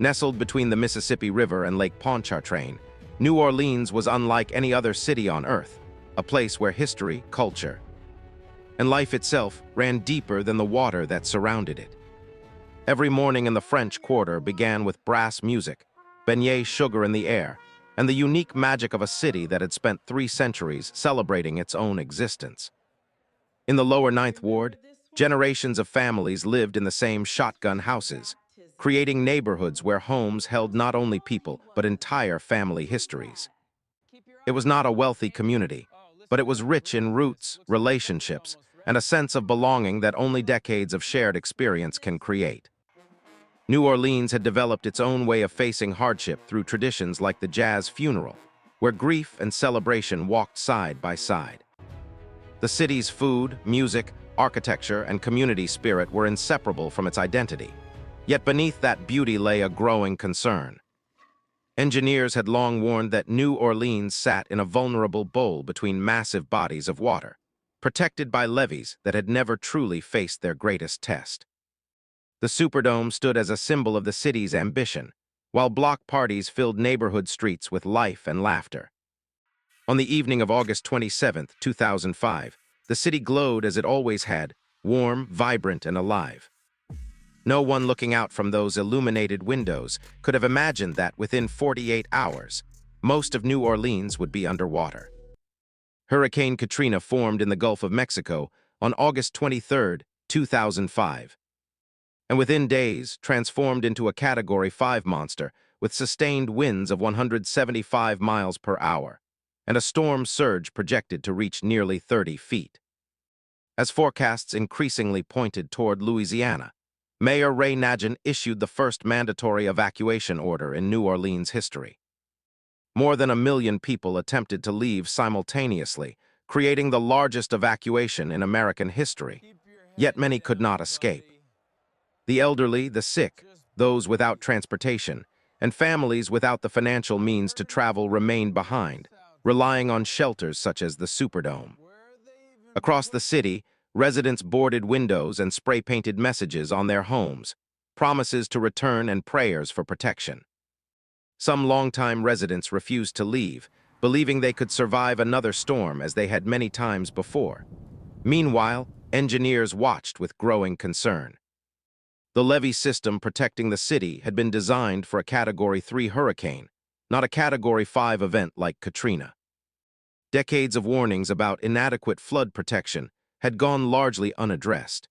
Nestled between the Mississippi River and Lake Pontchartrain, New Orleans was unlike any other city on Earth, a place where history, culture, and life itself ran deeper than the water that surrounded it. Every morning in the French Quarter began with brass music, beignet sugar in the air, and the unique magic of a city that had spent 3 centuries celebrating its own existence. In the lower Ninth Ward, generations of families lived in the same shotgun houses, creating neighborhoods where homes held not only people but entire family histories. It was not a wealthy community, but it was rich in roots, relationships, and a sense of belonging that only decades of shared experience can create. New Orleans had developed its own way of facing hardship through traditions like the jazz funeral, where grief and celebration walked side by side. The city's food, music, architecture, and community spirit were inseparable from its identity. Yet beneath that beauty lay a growing concern. Engineers had long warned that New Orleans sat in a vulnerable bowl between massive bodies of water, protected by levees that had never truly faced their greatest test. The Superdome stood as a symbol of the city's ambition, while block parties filled neighborhood streets with life and laughter. On the evening of August 27, 2005, the city glowed as it always had, warm, vibrant, and alive. No one looking out from those illuminated windows could have imagined that within 48 hours, most of New Orleans would be underwater. Hurricane Katrina formed in the Gulf of Mexico on August 23, 2005, and within days transformed into a Category 5 monster with sustained winds of 175 miles per hour, and a storm surge projected to reach nearly 30 feet. As forecasts increasingly pointed toward Louisiana, Mayor Ray Nagin issued the first mandatory evacuation order in New Orleans history. More than 1 million people attempted to leave simultaneously, creating the largest evacuation in American history, yet many could not escape. The elderly, the sick, those without transportation, and families without the financial means to travel remained behind, relying on shelters such as the Superdome. Across the city, residents boarded windows and spray-painted messages on their homes, promises to return and prayers for protection. Some longtime residents refused to leave, believing they could survive another storm as they had many times before. Meanwhile, engineers watched with growing concern. The levee system protecting the city had been designed for a Category 3 hurricane, not a Category 5 event like Katrina. Decades of warnings about inadequate flood protection had gone largely unaddressed.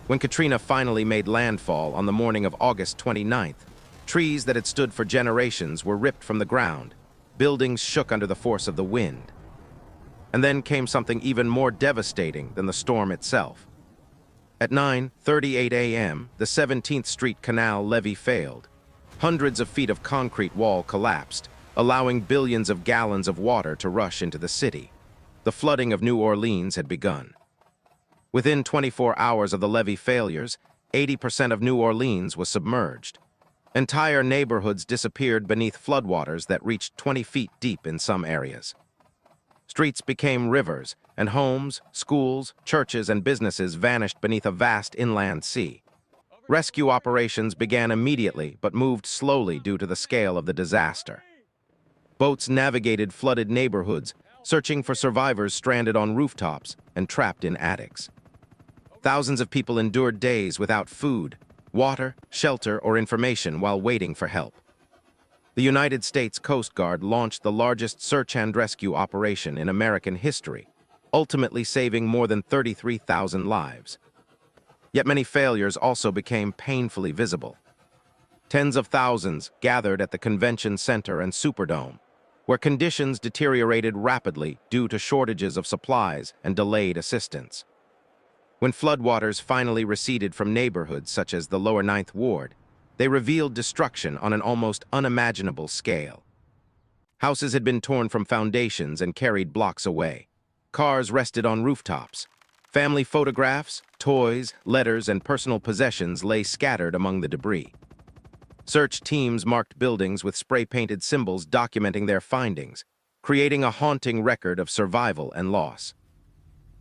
When Katrina finally made landfall on the morning of August 29th, trees that had stood for generations were ripped from the ground, buildings shook under the force of the wind. And then came something even more devastating than the storm itself. At 9:38 a.m., the 17th Street Canal levee failed. Hundreds of feet of concrete wall collapsed, allowing billions of gallons of water to rush into the city. The flooding of New Orleans had begun. Within 24 hours of the levee failures, 80% of New Orleans was submerged. Entire neighborhoods disappeared beneath floodwaters that reached 20 feet deep in some areas. Streets became rivers, and homes, schools, churches, and businesses vanished beneath a vast inland sea. Rescue operations began immediately but moved slowly due to the scale of the disaster. Boats navigated flooded neighborhoods, searching for survivors stranded on rooftops and trapped in attics. Thousands of people endured days without food, water, shelter, or information while waiting for help. The United States Coast Guard launched the largest search and rescue operation in American history, ultimately saving more than 33,000 lives. Yet many failures also became painfully visible. Tens of thousands gathered at the convention center and Superdome, where conditions deteriorated rapidly due to shortages of supplies and delayed assistance. When floodwaters finally receded from neighborhoods such as the lower Ninth Ward, they revealed destruction on an almost unimaginable scale. Houses had been torn from foundations and carried blocks away. Cars rested on rooftops. Family photographs, toys, letters, and personal possessions lay scattered among the debris. Search teams marked buildings with spray-painted symbols documenting their findings, creating a haunting record of survival and loss.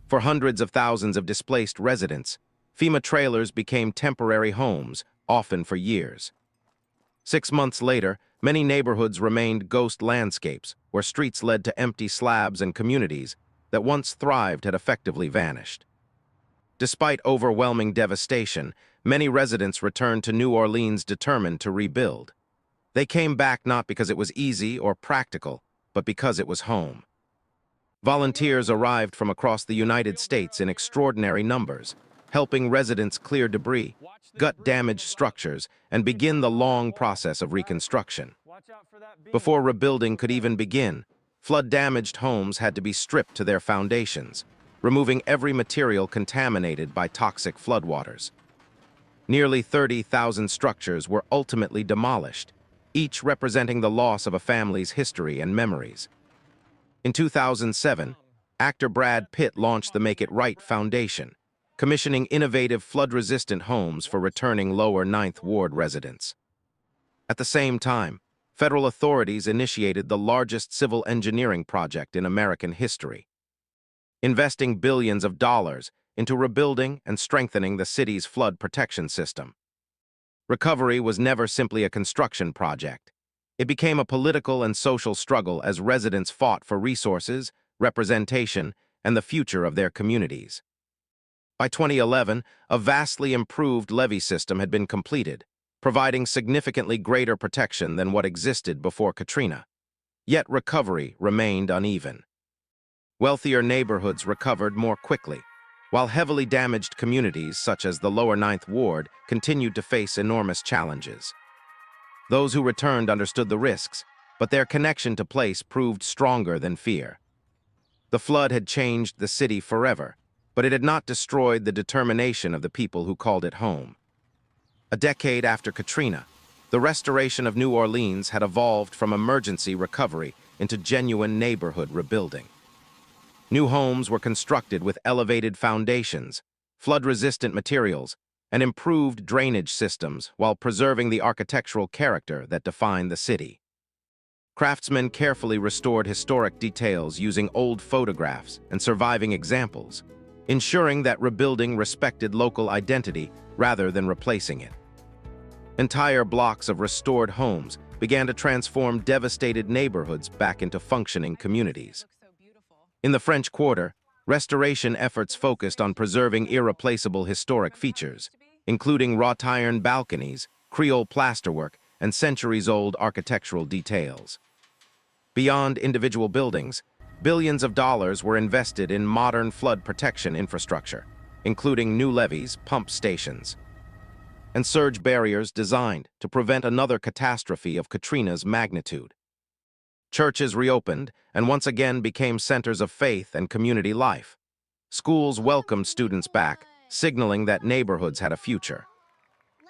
For hundreds of thousands of displaced residents, FEMA trailers became temporary homes, often for years. 6 months later, many neighborhoods remained ghost landscapes, where streets led to empty slabs and communities that once thrived had effectively vanished. Despite overwhelming devastation, many residents returned to New Orleans determined to rebuild. They came back not because it was easy or practical, but because it was home. Volunteers arrived from across the United States in extraordinary numbers, helping residents clear debris, gut damaged structures, and begin the long process of reconstruction. Before rebuilding could even begin, flood-damaged homes had to be stripped to their foundations, removing every material contaminated by toxic floodwaters. Nearly 30,000 structures were ultimately demolished, each representing the loss of a family's history and memories. In 2007, actor Brad Pitt launched the Make It Right Foundation, commissioning innovative flood-resistant homes for returning Lower Ninth Ward residents. At the same time, federal authorities initiated the largest civil engineering project in American history, investing billions of dollars into rebuilding and strengthening the city's flood protection system. Recovery was never simply a construction project. It became a political and social struggle as residents fought for resources, representation, and the future of their communities. By 2011, a vastly improved levee system had been completed, providing significantly greater protection than what existed before Katrina. Yet recovery remained uneven. Wealthier neighborhoods recovered more quickly, while heavily damaged communities such as the Lower Ninth Ward continued to face enormous challenges. Those who returned understood the risks, but their connection to place proved stronger than fear. The flood had changed the city forever, but it had not destroyed the determination of the people who called it home. A decade after Katrina, the restoration of New Orleans had evolved from emergency recovery into genuine neighborhood rebuilding. New homes were constructed with elevated foundations, flood-resistant materials, and improved drainage systems while preserving the architectural character that defined the city. Craftsmen carefully restored historic details using old photographs and surviving examples, ensuring that rebuilding respected local identity rather than replacing it. Entire blocks of restored homes began to transform devastated neighborhoods back into functioning communities. In the French Quarter, restoration efforts focused on preserving irreplaceable historic features, including wrought iron balconies, Creole plasterwork, and centuries-old architectural details. Beyond individual buildings, billions of dollars were invested in modern flood protection infrastructure, including new levees, pump stations, and surge barriers designed to prevent another catastrophe of Katrina's magnitude. Churches reopened and once again became centers of faith and community life. Schools welcomed students back, signaling that neighborhoods had a future.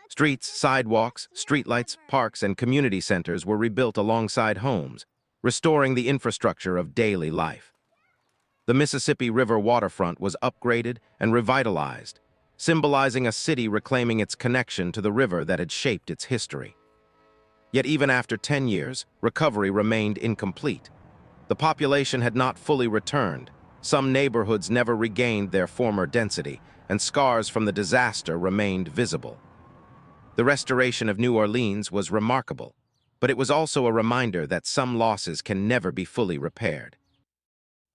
Streets, sidewalks, streetlights, parks, and community centers were rebuilt alongside homes, restoring the infrastructure of daily life. The Mississippi River waterfront was upgraded and revitalized, symbolizing a city reclaiming its connection to the river that had shaped its history. Yet even after 10 years, recovery remained incomplete. The population had not fully returned, some neighborhoods never regained their former density, and scars from the disaster remained visible. The restoration of New Orleans was remarkable, but it was also a reminder that some losses can never be fully repaired.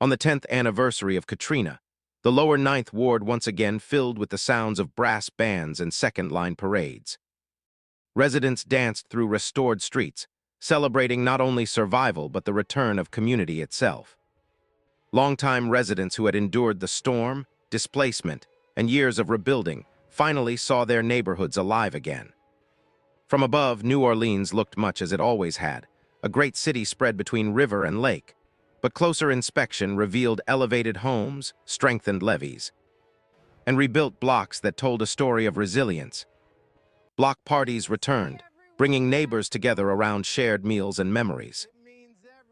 On the 10th anniversary of Katrina, the Lower Ninth Ward once again filled with the sounds of brass bands and second-line parades. Residents danced through restored streets, celebrating not only survival but the return of community itself. Longtime residents who had endured the storm, displacement, and years of rebuilding finally saw their neighborhoods alive again. From above, New Orleans looked much as it always had, a great city spread between river and lake, but closer inspection revealed elevated homes, strengthened levees, and rebuilt blocks that told a story of resilience. Block parties returned, bringing neighbors together around shared meals and memories.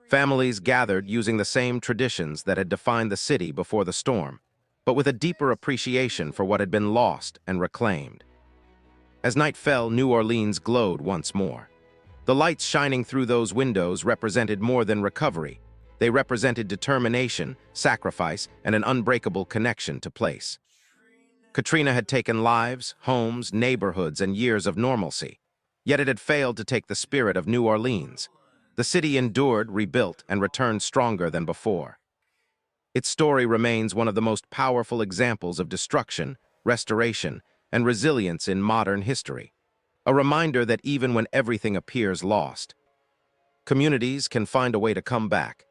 Families gathered using the same traditions that had defined the city before the storm, but with a deeper appreciation for what had been lost and reclaimed. As night fell, New Orleans glowed once more. The lights shining through those windows represented more than recovery. They represented determination, sacrifice, and an unbreakable connection to place. Katrina had taken lives, homes, neighborhoods, and years of normalcy. Yet it had failed to take the spirit of New Orleans. The city endured, rebuilt, and returned stronger than before. Its story remains one of the most powerful examples of destruction, restoration, and resilience in modern history. A reminder that even when everything appears lost, communities can find a way to come back,